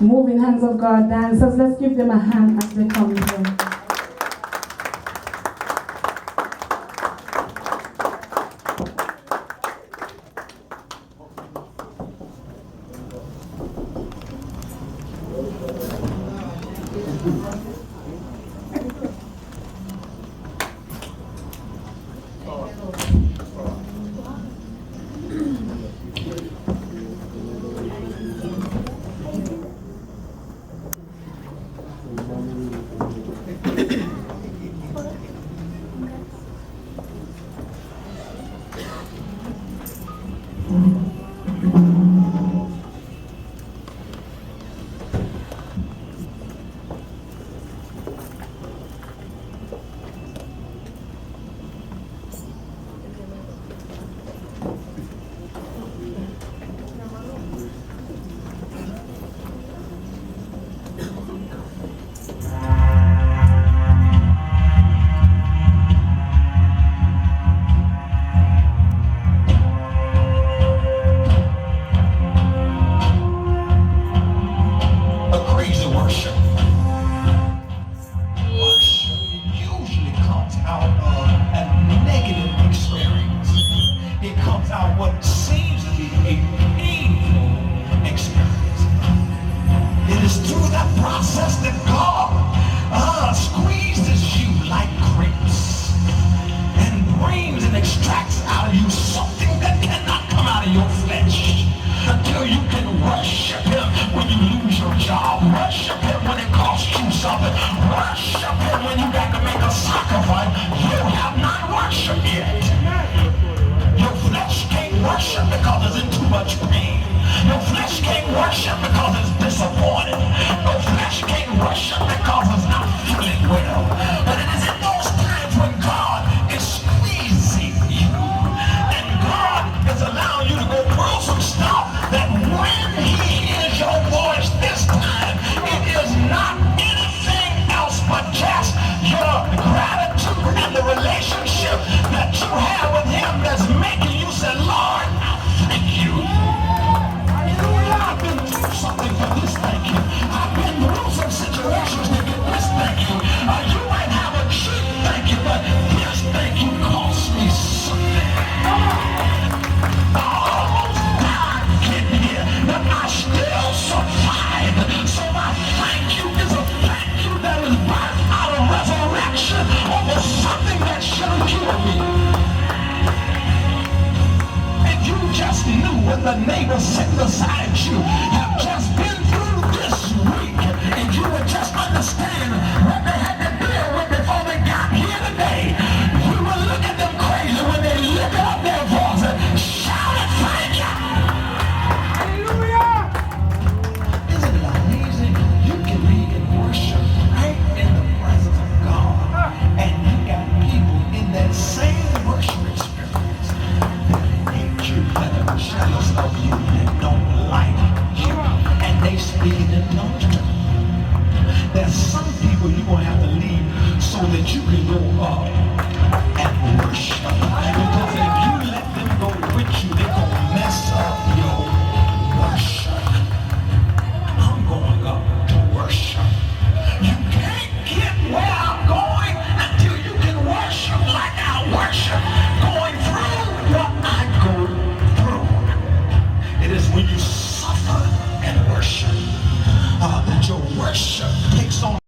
moving hands of God dancers. Let's give them a hand as they come here. The neighbor sitting beside you have just been through this week, and you would just understand what they had to deal with before they got here today. You will look at them crazy when they lift up their voice and shout and thank you. Hallelujah! Isn't it amazing? You can be in worship right in the presence of God, and you got people in that same worship experience that hate you, that are jealous of you, that don't like you, and they speak in tongues. There's some people you're going to have to leave so that you can go up and worship. Because if you let them go with you, they're going to mess up your worship. I'm going up to worship. You can't get where I'm going until you can worship like I worship. Going through what I go through. It is when you suffer and worship that your worship takes on